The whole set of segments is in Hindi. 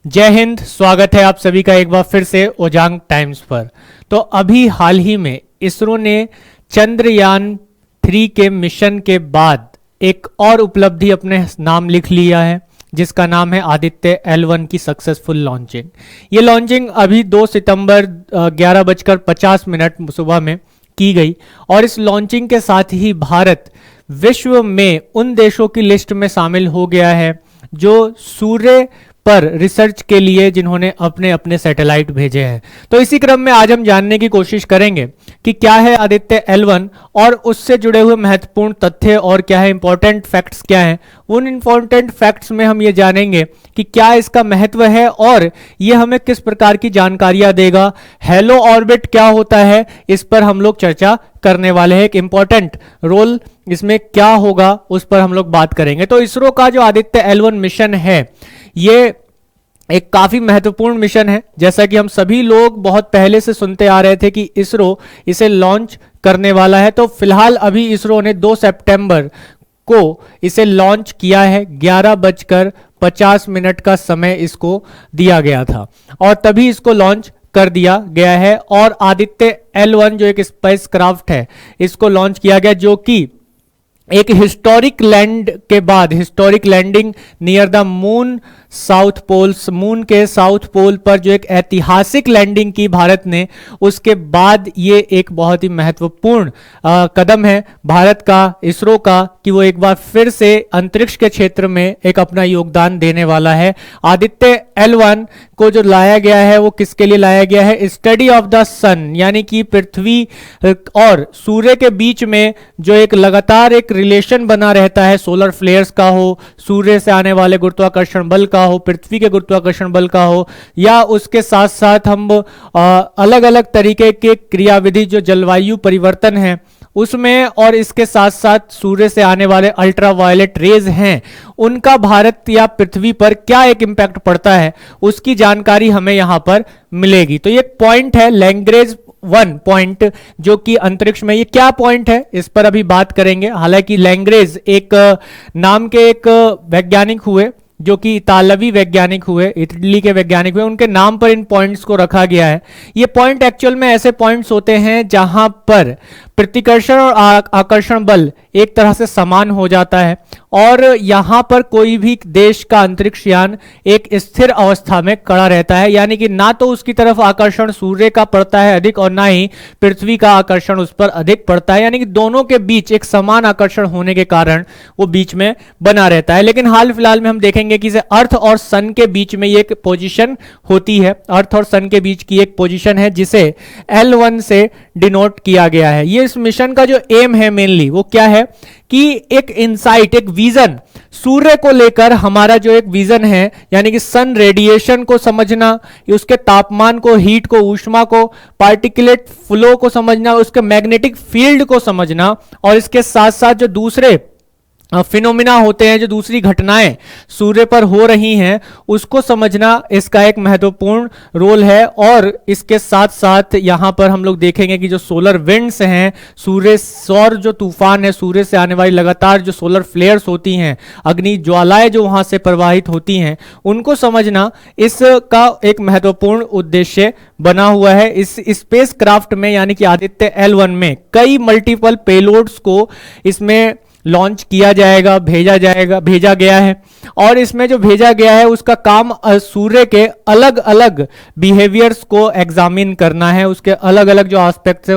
जय हिंद। स्वागत है आप सभी का एक बार फिर से ओजांग टाइम्स पर। तो अभी हाल ही में इसरो ने चंद्रयान 3 के मिशन के बाद एक और उपलब्धि अपने नाम लिख लिया है, जिसका नाम है आदित्य L1 की सक्सेसफुल लॉन्चिंग। ये लॉन्चिंग अभी 2 सितंबर 11:50 सुबह में की गई और इस लॉन्चिंग के साथ ही भारत विश्व में उन देशों की लिस्ट में शामिल हो गया है जो सूर्य पर रिसर्च के लिए जिन्होंने अपने अपने सैटेलाइट भेजे हैं। तो इसी क्रम में आज हम जानने की कोशिश करेंगे कि क्या है आदित्य L1 और उससे जुड़े हुए महत्वपूर्ण तथ्य और क्या है इंपॉर्टेंट फैक्ट्स क्या हैं। उन इंपॉर्टेंट फैक्ट्स में हम ये जानेंगे कि क्या इसका महत्व है और ये हमें किस प्रकार की जानकारियां देगा। हेलो ऑर्बिट क्या होता है, इस पर हम लोग चर्चा करने वाले हैं। एक इंपॉर्टेंट रोल इसमें क्या होगा उस पर हम लोग बात करेंगे। तो इसरो का जो आदित्य L1 मिशन है ये एक काफी महत्वपूर्ण मिशन है। जैसा कि हम सभी लोग बहुत पहले से सुनते आ रहे थे कि इसरो इसे लॉन्च करने वाला है। तो फिलहाल अभी इसरो ने 2 सितंबर को इसे लॉन्च किया है। 11:50 का समय इसको दिया गया था और तभी इसको लॉन्च कर दिया गया है। और आदित्य L1 जो एक स्पेस क्राफ्ट है इसको लॉन्च किया गया, जो कि एक हिस्टोरिक लैंड के बाद historic landing near the moon south poles, moon के साउथ पोल पर जो एक ऐतिहासिक लैंडिंग की भारत ने, उसके बाद ये एक बहुत ही महत्वपूर्ण कदम है भारत का, इसरो का, कि वो एक बार फिर से अंतरिक्ष के क्षेत्र में एक अपना योगदान देने वाला है। आदित्य L1 को जो लाया गया है वो किसके लिए लाया गया है? स्टडी ऑफ द सन, यानी कि पृथ्वी और सूर्य के बीच में जो एक लगातार एक रिलेशन बना रहता है, सोलर फ्लेयर्स का हो, सूर्य से आने वाले गुरुत्वाकर्षण बल का हो, पृथ्वी के गुरुत्वाकर्षण बल का हो, या उसके साथ साथ हम अलग अलग तरीके के क्रियाविधि जो जलवायु परिवर्तन है उसमें, और इसके साथ साथ सूर्य से आने वाले अल्ट्रावायलेट रेज हैं, उनका भारत या पृथ्वी पर क्या एक इंपैक्ट पड़ता है उसकी जानकारी हमें यहां पर मिलेगी। तो ये पॉइंट है लैग्रेंज 1 पॉइंट, जो कि अंतरिक्ष में ये क्या पॉइंट है इस पर अभी बात करेंगे। हालांकि लैग्रेंज एक नाम के एक वैज्ञानिक हुए जो कि इतालवी वैज्ञानिक हुए, इटली के वैज्ञानिक हुए, उनके नाम पर इन पॉइंट्स को रखा गया है। ये पॉइंट एक्चुअल में ऐसे पॉइंट्स होते हैं जहां पर प्रतिकर्षण और आकर्षण बल एक तरह से समान हो जाता है और यहां पर कोई भी देश का अंतरिक्ष यान एक स्थिर अवस्था में खड़ा रहता है, यानी कि ना तो उसकी तरफ आकर्षण सूर्य का पड़ता है अधिक और ना ही पृथ्वी का आकर्षण उस पर अधिक पड़ता है, यानी कि दोनों के बीच एक समान आकर्षण होने के कारण वो बीच में बना रहता है। लेकिन हाल फिलहाल में हम देखेंगे कि अर्थ और सन के बीच में ये एक पोजीशन होती है, अर्थ और सन के बीच की एक पोजीशन है जिसे L1 से डिनोट किया गया है। ये इस मिशन का जो एम है मेनली वो क्या है कि एक इंसाइट, एक विजन सूर्य को लेकर, हमारा जो एक विजन है यानी कि सन रेडिएशन को समझना, उसके तापमान को, हीट को, ऊष्मा को, पार्टिकुलेट फ्लो को समझना, उसके मैग्नेटिक फील्ड को समझना, और इसके साथ साथ जो दूसरे फिनोमिना होते हैं, जो दूसरी घटनाएं सूर्य पर हो रही हैं उसको समझना इसका एक महत्वपूर्ण रोल है। और इसके साथ साथ यहां पर हम लोग देखेंगे कि जो सोलर विंड्स हैं, सूर्य सौर जो तूफान है, सूर्य से आने वाली लगातार जो सोलर फ्लेयर्स होती हैं, अग्नि ज्वालाएं जो वहां से प्रवाहित होती हैं, उनको समझना इसका एक महत्वपूर्ण उद्देश्य बना हुआ है। इस स्पेस क्राफ्ट में यानी कि आदित्य L1 में कई मल्टीपल पेलोड्स को इसमें लॉन्च किया जाएगा, भेजा गया है। और इसमें जो भेजा गया है उसका काम सूर्य के अलग अलग बिहेवियर्स को एग्जामिन करना है, उसके अलग अलग जो एस्पेक्ट्स है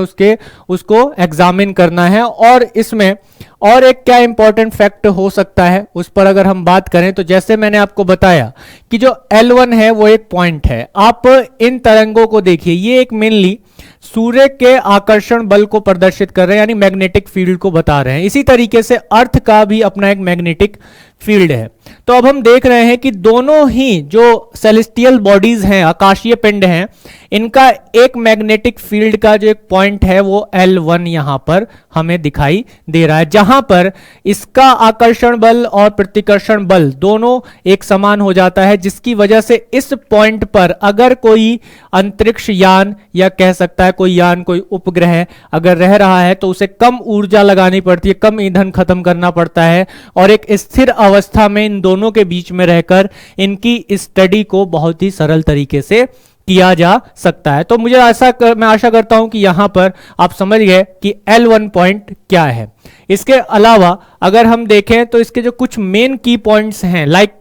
उसको एग्जामिन करना है। और इसमें और एक क्या इंपॉर्टेंट फैक्ट हो सकता है उस पर अगर हम बात करें तो जैसे मैंने आपको बताया कि जो L1 है वो एक पॉइंट है। आप इन तरंगों को देखिए, ये एक मेनली सूर्य के आकर्षण बल को प्रदर्शित कर रहे हैं, यानी मैग्नेटिक फील्ड को बता रहे हैं। इसी तरीके से अर्थ का भी अपना एक मैग्नेटिक फील्ड है। तो अब हम देख रहे हैं कि दोनों ही जो सेलेस्टियल बॉडीज हैं, आकाशीय पिंड हैं, इनका एक मैग्नेटिक फील्ड का जो एक पॉइंट है वो L1 यहां पर हमें दिखाई दे रहा है, जहां पर इसका आकर्षण बल और प्रतिकर्षण बल दोनों एक समान हो जाता है, जिसकी वजह से इस पॉइंट पर अगर कोई अंतरिक्ष यान या कह सकता है कोई यान, कोई उपग्रह अगर रह रहा है तो उसे कम ऊर्जा लगानी पड़ती है, कम ईंधन खत्म करना पड़ता है और एक स्थिर अवस्था में इन दोनों के बीच में रहकर इनकी स्टडी को बहुत ही सरल तरीके से किया जा सकता है। तो मैं आशा करता हूं कि यहां पर आप समझ गए कि L1 पॉइंट क्या है। इसके अलावा अगर हम देखें तो इसके जो कुछ मेन की पॉइंट्स हैं, like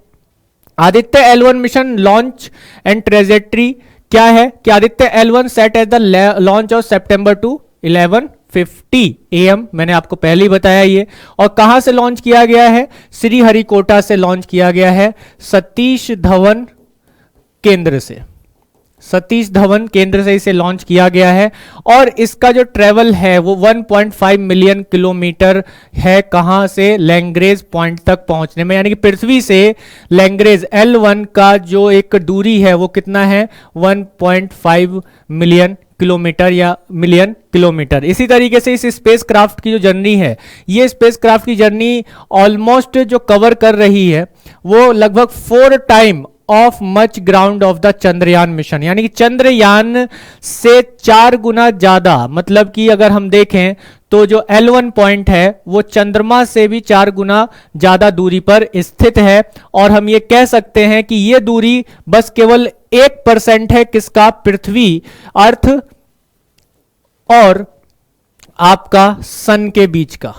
Aditya L1 mission launch and trajectory क्या है कि Aditya L1 set at the launch of September two 11:50 AM, मैंने आपको पहले ही बताया ये। और कहां से लॉन्च किया गया है? श्रीहरिकोटा से लॉन्च किया गया है, सतीश धवन केंद्र से। सतीश धवन केंद्र से इसे लॉन्च किया गया है और इसका जो ट्रेवल है वो 1.5 मिलियन किलोमीटर है। कहां से? लैंग्रेज पॉइंट तक पहुंचने में, यानी कि पृथ्वी से लैंग्रेज L1 का जो एक दूरी है वो कितना है? 1.5 मिलियन किलोमीटर या मिलियन किलोमीटर। इसी तरीके से इस स्पेस क्राफ्ट की जो जर्नी है, ये स्पेस क्राफ्ट की जर्नी ऑलमोस्ट जो कवर कर रही है वो लगभग 4 time of much ground of the Chandrayaan mission, यानी कि चंद्रयान से 4 गुना ज्यादा। मतलब कि अगर हम देखें तो जो L1 पॉइंट है वो चंद्रमा से भी 4 गुना ज्यादा दूरी पर स्थित है। और हम ये कह सकते हैं कि ये दूरी बस केवल 1% है किसका? पृथ्वी, अर्थ और आपका सन के बीच का।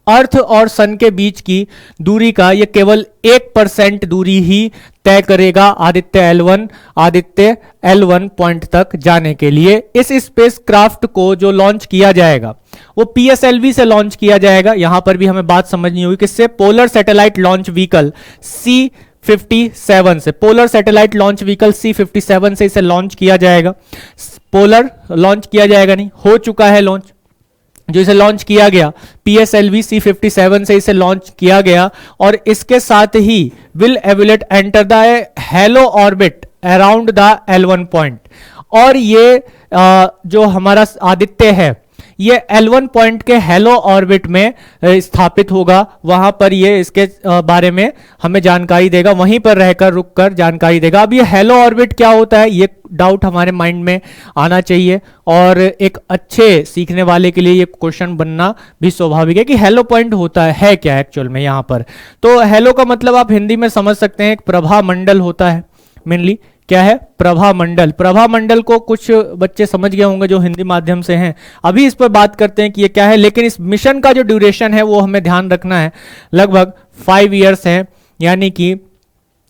अर्थ और सन के बीच की दूरी का ये केवल 1% दूरी ही तय करेगा आदित्य L1 पॉइंट तक जाने के लिए। इस स्पेस क्राफ्ट को जो लॉन्च किया जाएगा वो PSLV से लॉन्च किया जाएगा। यहां पर भी हमें बात समझनी होगी किससे? Polar satellite launch vehicle C57 से। Polar satellite launch vehicle C57 से इसे लॉन्च किया जाएगा। पोलर लॉन्च किया जाएगा नहीं, हो चुका है लॉन्च। जो इसे लॉन्च किया गया PSLV C57 से इसे लॉन्च किया गया और इसके साथ ही विल एवुलेट enter the halo orbit around the L1 point. और ये जो हमारा आदित्य है ये L1 पॉइंट के हेलो ऑर्बिट में स्थापित होगा। वहां पर ये इसके बारे में हमें जानकारी देगा, वहीं पर रहकर रुककर जानकारी देगा। अब ये हेलो ऑर्बिट क्या होता है, ये डाउट हमारे माइंड में आना चाहिए और एक अच्छे सीखने वाले के लिए ये क्वेश्चन बनना भी स्वाभाविक है कि हेलो पॉइंट होता है क्या एक्चुअल में। यहाँ पर तो हेलो का मतलब आप हिंदी में समझ सकते हैं, एक प्रभा मंडल होता है। मेनली क्या है? प्रभा मंडल। प्रभा मंडल को कुछ बच्चे समझ गए होंगे जो हिंदी माध्यम से हैं। अभी इस पर बात करते हैं कि ये क्या है, लेकिन इस मिशन का जो ड्यूरेशन है वो हमें ध्यान रखना है, लगभग 5 इयर्स है, यानी कि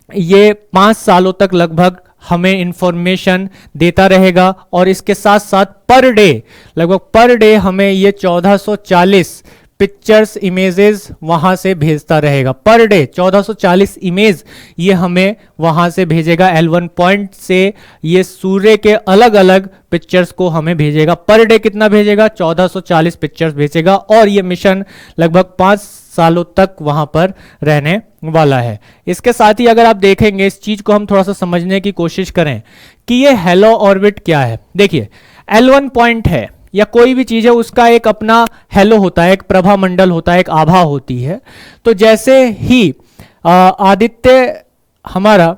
ये 5 सालों तक लगभग हमें इंफॉर्मेशन देता रहेगा। और इसके साथ साथ पर डे, लगभग पर डे हमें ये 1440 पिक्चर्स इमेजेस वहां से भेजता रहेगा। पर डे 1440 इमेज ये हमें वहां से भेजेगा। L1 पॉइंट से ये सूर्य के अलग अलग पिक्चर्स को हमें भेजेगा। पर डे कितना भेजेगा? 1440 पिक्चर्स भेजेगा। और ये मिशन लगभग 5 सालों तक वहां पर रहने वाला है। इसके साथ ही अगर आप देखेंगे, इस चीज को हम थोड़ा सा समझने की कोशिश करें कि ये हेलो ऑर्बिट क्या है। देखिए L1 पॉइंट है या कोई भी चीज है, उसका एक अपना हेलो होता है, एक प्रभा मंडल होता है, एक आभा होती है। तो जैसे ही आदित्य हमारा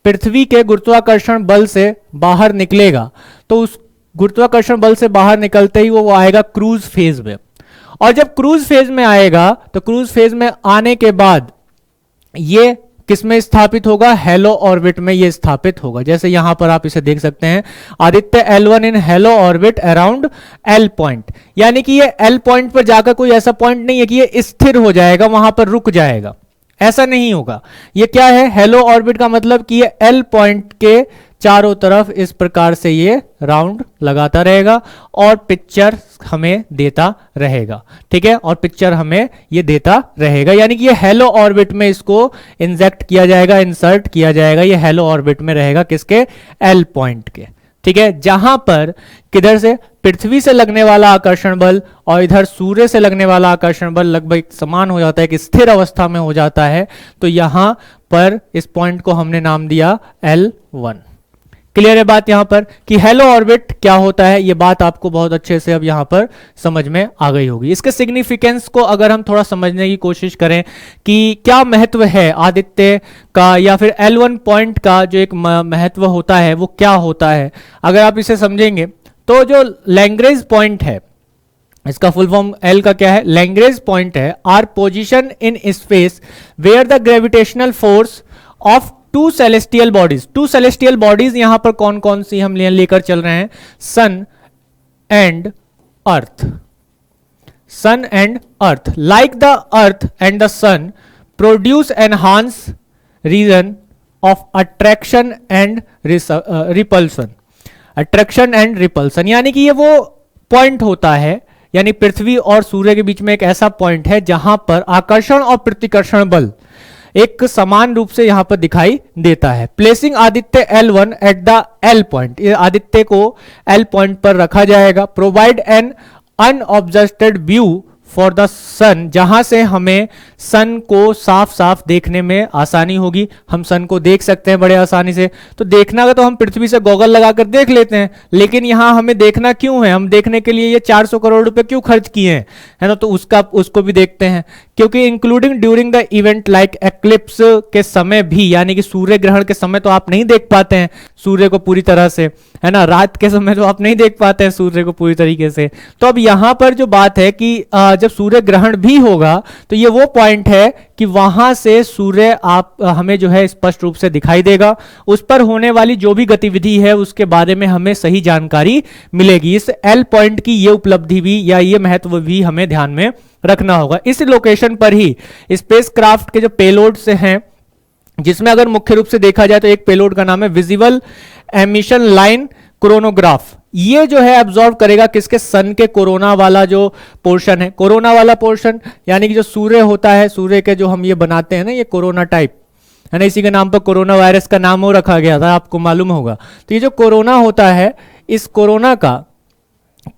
पृथ्वी के गुरुत्वाकर्षण बल से बाहर निकलेगा तो उस गुरुत्वाकर्षण बल से बाहर निकलते ही वो आएगा क्रूज फेज में। और जब क्रूज फेज में आएगा तो क्रूज फेज में आने के बाद ये किस में स्थापित होगा? हेलो ऑर्बिट में ये स्थापित होगा। जैसे यहां पर आप इसे देख सकते हैं, Aditya L1 in hello orbit around L point, यानी कि ये L पॉइंट पर जाकर कोई ऐसा पॉइंट नहीं है कि ये स्थिर हो जाएगा, वहां पर रुक जाएगा, ऐसा नहीं होगा। ये क्या है? हेलो ऑर्बिट का मतलब कि ये L पॉइंट के चारों तरफ इस प्रकार से ये राउंड लगाता रहेगा और पिक्चर हमें देता रहेगा। ठीक है, और पिक्चर हमें ये देता रहेगा, यानी कि ये हेलो ऑर्बिट में इसको इंजेक्ट किया जाएगा, इंसर्ट किया जाएगा। ये हेलो ऑर्बिट में रहेगा किसके? L पॉइंट के। ठीक है, जहां पर किधर से? पृथ्वी से लगने वाला आकर्षण बल और इधर सूर्य से लगने वाला आकर्षण बल लगभग समान हो जाता है, कि स्थिर अवस्था में हो जाता है। तो यहां पर इस पॉइंट को हमने नाम दिया L1। क्लियर है बात यहां पर कि हेलो ऑर्बिट क्या होता है? ये बात आपको बहुत अच्छे से अब यहां पर समझ में आ गई होगी। इसके सिग्निफिकेंस को अगर हम थोड़ा समझने की कोशिश करें कि क्या महत्व है आदित्य का या फिर L1 पॉइंट का जो एक महत्व होता है वो क्या होता है, अगर आप इसे समझेंगे तो जो लैंग्रेज पॉइंट है इसका फुल फॉर्म एल का क्या है, लैग्रेंज पॉइंट है, are position in space where the gravitational force of two celestial bodies. Two celestial bodies यहां पर कौन कौन सी हम लेकर चल रहे हैं, sun and earth. Sun and earth, like the earth and the sun produce enhance region of attraction and repulsion. Attraction and repulsion यानी कि ये वो पॉइंट होता है, यानी पृथ्वी और सूर्य के बीच में एक ऐसा पॉइंट है जहां पर आकर्षण और प्रतिकर्षण बल एक समान रूप से यहां पर दिखाई देता है। Placing Aditya L1 at the L point, ये आदित्य को L पॉइंट पर रखा जाएगा। Provide an unobstructed view for the sun, जहां से हमें सन को साफ साफ देखने में आसानी होगी। हम सन को देख सकते हैं बड़े आसानी से। तो देखना तो हम पृथ्वी से गॉगल लगाकर देख लेते हैं, लेकिन यहां हमें देखना क्यों है, हम देखने के लिए ये 400 करोड़ रुपए क्यों खर्च किए हैं, है ना। तो उसको भी देखते हैं, क्योंकि including during the event like eclipse के समय भी, यानी कि सूर्य ग्रहण के समय तो आप नहीं देख पाते हैं सूर्य को पूरी तरह से, है ना। रात के समय तो आप नहीं देख पाते हैं सूर्य को पूरी तरीके से। तो अब यहां पर जो बात है कि जब सूर्य ग्रहण भी होगा तो ये वो पॉइंट है कि वहां से सूर्य हमें जो है स्पष्ट रूप से दिखाई देगा। उस पर होने वाली जो भी गतिविधि है उसके बारे में हमें सही जानकारी मिलेगी। इस एल पॉइंट की ये उपलब्धि भी या ये महत्व भी हमें ध्यान में रखना होगा। इस लोकेशन पर ही स्पेसक्राफ्ट के जो पेलोड्स हैं, जिसमें अगर मुख्य रूप से देखा जाए तो एक पेलोड का नाम है विजिबल एमिशन लाइन कोरोनोग्राफ। ये जो है एब्जॉर्व करेगा किसके, सन के कोरोना वाला जो पोर्शन है। कोरोना वाला पोर्शन यानी कि जो सूर्य होता है, सूर्य के जो हम ये बनाते हैं ना, ये कोरोना टाइप है ना, इसी के नाम पर कोरोना वायरस का नाम वो रखा गया था, आपको मालूम होगा। तो ये जो कोरोना होता है, इस कोरोना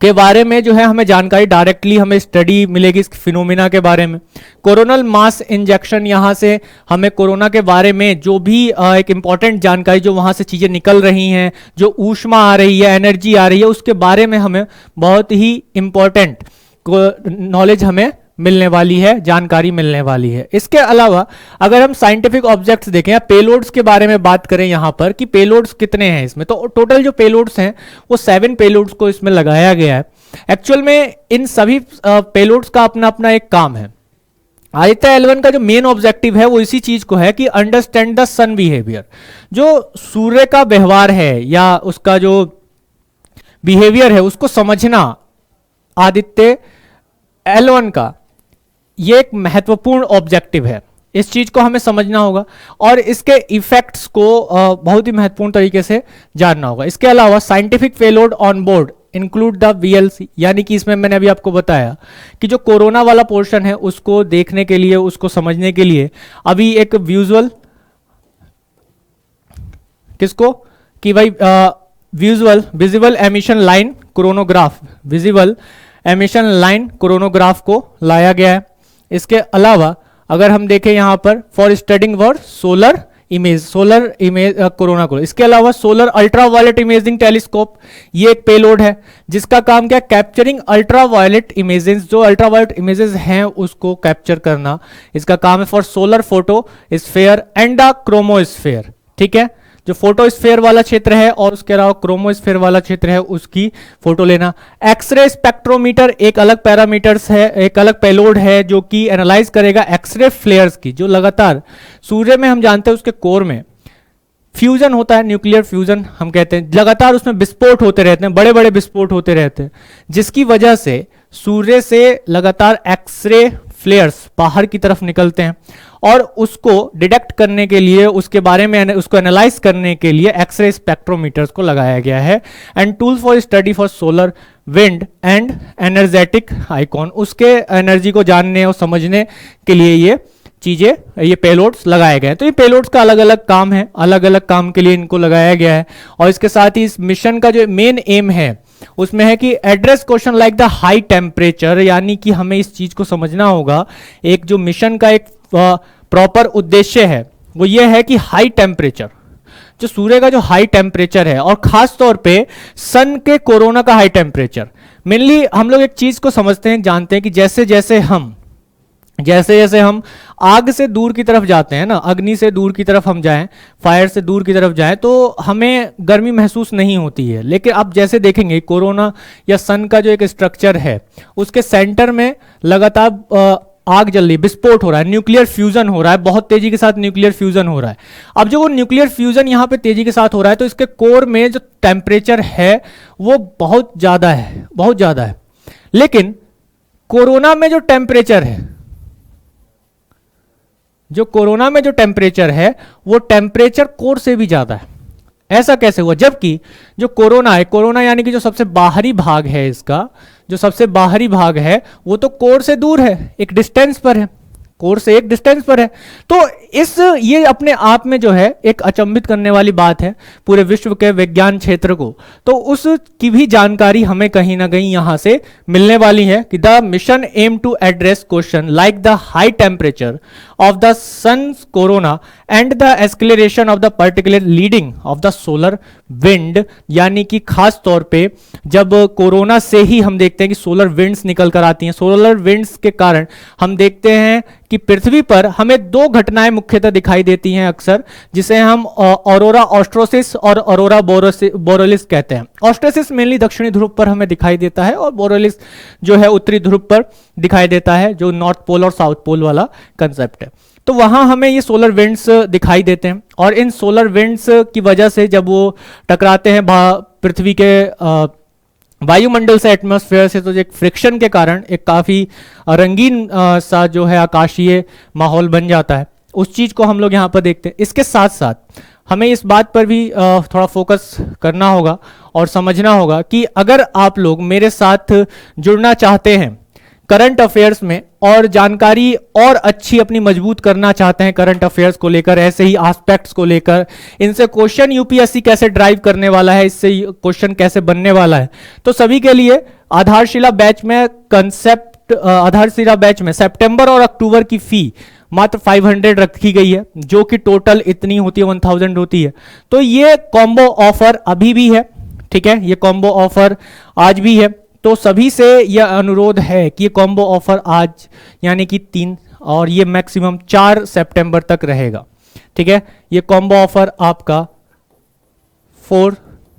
के बारे में जो है हमें जानकारी डायरेक्टली हमें स्टडी मिलेगी इस फिनोमिना के बारे में। कोरोनल मास इंजेक्शन, यहां से हमें कोरोना के बारे में जो भी एक इंपॉर्टेंट जानकारी, जो वहां से चीजें निकल रही हैं, जो ऊष्मा आ रही है, एनर्जी आ रही है, उसके बारे में हमें बहुत ही इंपॉर्टेंट नॉलेज हमें मिलने वाली है, जानकारी मिलने वाली है। इसके अलावा अगर हम साइंटिफिक ऑब्जेक्ट्स देखें या पेलोड्स के बारे में बात करें यहां पर कि पेलोड्स कितने हैं इसमें, तो टोटल जो पेलोड्स हैं वो 7 पेलोड्स को इसमें लगाया गया है। एक्चुअल में इन सभी पेलोड्स का अपना अपना एक काम है। आदित्य L1 का जो मेन ऑब्जेक्टिव है वो इसी चीज को है कि अंडरस्टैंड द सन बिहेवियर, जो सूर्य का व्यवहार है या उसका जो बिहेवियर है उसको समझना आदित्य L1 का ये एक महत्वपूर्ण ऑब्जेक्टिव है। इस चीज को हमें समझना होगा और इसके इफेक्ट्स को बहुत ही महत्वपूर्ण तरीके से जानना होगा। इसके अलावा scientific payload on board include the VLC, यानी कि इसमें मैंने अभी आपको बताया कि जो कोरोना वाला पोर्शन है उसको देखने के लिए, उसको समझने के लिए अभी एक किसको कि भाई visible emission line coronagraph, visible emission line coronagraph को लाया गया है। इसके अलावा अगर हम देखें यहां पर for studying for solar image corona को, इसके अलावा सोलर अल्ट्रावायलेट इमेजिंग टेलीस्कोप, ये एक पेलोड है जिसका काम क्या, कैप्चरिंग अल्ट्रावायलेट इमेजेस, जो अल्ट्रावायलेट इमेजेस हैं उसको कैप्चर करना, इसका काम है। For solar photo sphere and the chromosphere, ठीक है, जो फोटोस्फेयर वाला क्षेत्र है और उसके अलावा क्रोमोस्फेयर वाला क्षेत्र है उसकी फोटो लेना। एक्सरे स्पेक्ट्रोमीटर एक अलग पैरामीटर्स है, एक अलग पेलोड है जो कि एनालाइज करेगा एक्सरे फ्लेयर्स की, जो लगातार सूर्य में हम जानते हैं उसके कोर में फ्यूजन होता है, न्यूक्लियर फ्यूजन हम कहते हैं, लगातार उसमें विस्फोट होते रहते हैं, बड़े बड़े विस्फोट होते रहते हैं, जिसकी वजह से सूर्य से लगातार एक्सरे फ्लेयर्स बाहर की तरफ निकलते हैं और उसको डिटेक्ट करने के लिए, उसके बारे में उसको एनालाइज करने के लिए एक्सरे स्पेक्ट्रोमीटर्स को लगाया गया है। And tool for study for solar wind and energetic icon, उसके एनर्जी को जानने और समझने के लिए ये चीजें, ये पेलोड्स लगाए गए हैं। तो ये पेलोड्स का अलग अलग काम है, अलग अलग काम के लिए इनको लगाया गया है। और इसके साथ ही इस मिशन का जो मेन एम है उसमें है कि address question like the high temperature, यानी कि हमें इस चीज को समझना होगा, एक जो मिशन का एक प्रॉपर उद्देश्य है वो ये है कि हाई टेम्परेचर, जो सूर्य का जो हाई टेम्परेचर है और खास तौर पे सन के कोरोना का हाई टेम्परेचर। मेनली हम लोग एक चीज को समझते हैं, जानते हैं कि जैसे जैसे हम जैसे जैसे हम आग से दूर की तरफ जाते हैं ना, अग्नि से दूर की तरफ हम जाएं, फायर से दूर की तरफ जाएं, तो हमें गर्मी महसूस नहीं होती है। लेकिन आप जैसे देखेंगे कोरोना या सन का जो एक स्ट्रक्चर है, उसके सेंटर में लगातार आग जल रही है, विस्फोट हो रहा है, न्यूक्लियर फ्यूजन हो रहा है, बहुत तेजी के साथ न्यूक्लियर फ्यूजन हो रहा है। अब जो वो न्यूक्लियर फ्यूजन यहाँ पे तेजी के साथ हो रहा है, तो इसके कोर में जो टेम्परेचर है वो बहुत ज़्यादा है, बहुत ज़्यादा है। लेकिन कोरोना में जो टेम्परेचर है, जो कोरोना में जो टेम्परेचर है वो टेम्परेचर कोर से भी ज्यादा है। ऐसा कैसे हुआ? जबकि जो कोरोना है, कोरोना यानी कि जो सबसे बाहरी भाग है, इसका जो सबसे बाहरी भाग है वो तो कोर से दूर है, एक डिस्टेंस पर है, कोर से एक डिस्टेंस पर है। तो ये अपने आप में जो है एक अचंभित करने वाली बात है पूरे विश्व के विज्ञान क्षेत्र को। तो उसकी भी जानकारी हमें कहीं ना कहीं यहां से मिलने वाली है कि the mission aim to address question like the high temperature of the sun's corona and the acceleration of the particular leading of the solar wind, यानी कि खास तौर पे जब कोरोना से ही हम देखते हैं कि सोलर विंड्स निकल कर आती हैं। सोलर विंड्स के कारण हम देखते हैं कि पृथ्वी पर हमें दो घटनाएं मुख्यतः दिखाई देती हैं अक्सर, जिसे हम ऑरोरा ऑस्ट्रोसिस और ऑरोरा बोरेलिस कहते हैं। ऑस्ट्रोसिस मेनली दक्षिणी ध्रुव पर हमें दिखाई देता है और बोरेलिस जो है उत्तरी ध्रुव पर दिखाई देता है, जो नॉर्थ पोल और साउथ पोल वाला कंसेप्ट है। तो वहां हमें ये सोलर विंड्स दिखाई देते हैं और इन सोलर विंड्स की वजह से जब वो टकराते हैं पृथ्वी के वायुमंडल से, एटमॉस्फेयर से, तो एक फ्रिक्शन के कारण एक काफ़ी रंगीन सा जो है आकाशीय माहौल बन जाता है। उस चीज़ को हम लोग यहाँ पर देखते हैं। इसके साथ साथ हमें इस बात पर भी थोड़ा फोकस करना होगा और समझना होगा कि अगर आप लोग मेरे साथ जुड़ना चाहते हैं करंट अफेयर्स में और जानकारी और अच्छी अपनी मजबूत करना चाहते हैं करंट अफेयर्स को लेकर, ऐसे ही एस्पेक्ट्स को लेकर, इनसे क्वेश्चन यूपीएससी कैसे ड्राइव करने वाला है, इससे क्वेश्चन कैसे बनने वाला है, तो सभी के लिए आधारशिला बैच में आधारशिला बैच में सितंबर और अक्टूबर की फी मात्र 500 रखी गई है, जो कि टोटल इतनी होती है 1000 होती है। तो ये कॉम्बो ऑफर अभी भी है, ठीक है, ये कॉम्बो ऑफर आज भी है। तो सभी से यह अनुरोध है कि ये कॉम्बो ऑफर आज यानी कि 3 और ये मैक्सिमम 4 सितंबर तक रहेगा, ठीक है। ये कॉम्बो ऑफर आपका 4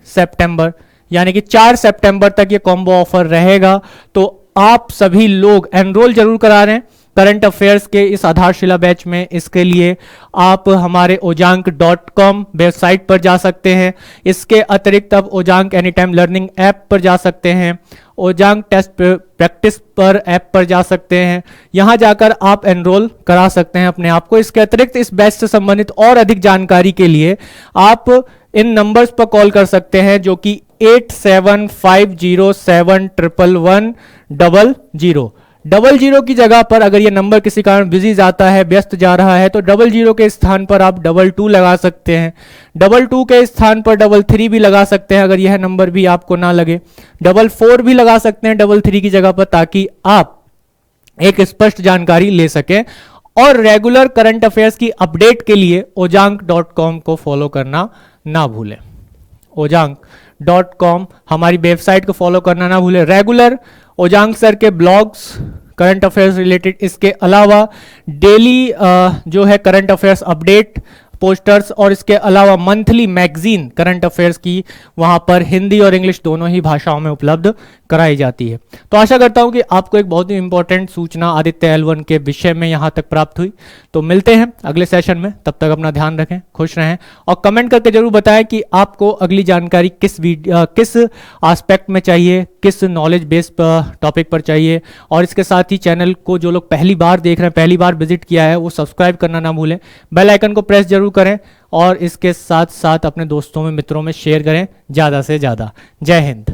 सितंबर यानी कि 4 सितंबर तक ये कॉम्बो ऑफर रहेगा। तो आप सभी लोग एनरोल जरूर करा रहे हैं करंट अफेयर्स के इस आधारशिला बैच में। इसके लिए आप हमारे ojang.com वेबसाइट पर जा सकते हैं। इसके अतिरिक्त आप Ojaank any time learning app पर जा सकते हैं, ओजांक टेस्ट प्रैक्टिस पर ऐप पर जा सकते हैं, यहाँ जाकर आप एनरोल करा सकते हैं अपने आप को। इसके अतिरिक्त इस बैच से संबंधित और अधिक जानकारी के लिए आप इन नंबर्स पर कॉल कर सकते हैं, जो कि 8750711100। 00 की जगह पर अगर ये नंबर किसी कारण बिजी जाता है, व्यस्त जा रहा है, तो 00 के स्थान पर आप 22 लगा सकते हैं। 22 के स्थान पर 33 भी लगा सकते हैं अगर यह नंबर भी आपको ना लगे। 44 भी लगा सकते हैं 33 की जगह पर, ताकि आप एक स्पष्ट जानकारी ले सकें। और रेगुलर करंट अफेयर्स की अपडेट के लिए ojang.com को फॉलो करना ना भूलें। ojang.com हमारी वेबसाइट को फॉलो करना ना भूलें। रेगुलर ओजांग सर के ब्लॉग्स करंट अफेयर्स रिलेटेड, इसके अलावा डेली जो है करंट अफेयर्स अपडेट पोस्टर्स, और इसके अलावा मंथली मैगजीन करंट अफेयर्स की वहां पर हिंदी और इंग्लिश दोनों ही भाषाओं में उपलब्ध कराई जाती है। तो आशा करता हूं कि आपको एक बहुत ही इंपॉर्टेंट सूचना आदित्य L1 के विषय में यहां तक प्राप्त हुई। तो मिलते हैं अगले सेशन में, तब तक अपना ध्यान रखें, खुश रहें और कमेंट करके जरूर बताएं कि आपको अगली जानकारी किस एस्पेक्ट में चाहिए, किस नॉलेज बेस्ड टॉपिक पर चाहिए। और इसके साथ ही चैनल को जो लोग पहली बार देख रहे हैं, पहली बार विजिट किया है, वो सब्सक्राइब करना ना भूलें, बेल आइकन को प्रेस जरूर करें और इसके साथ साथ अपने दोस्तों में, मित्रों में शेयर करें ज़्यादा से ज़्यादा। जय हिंद।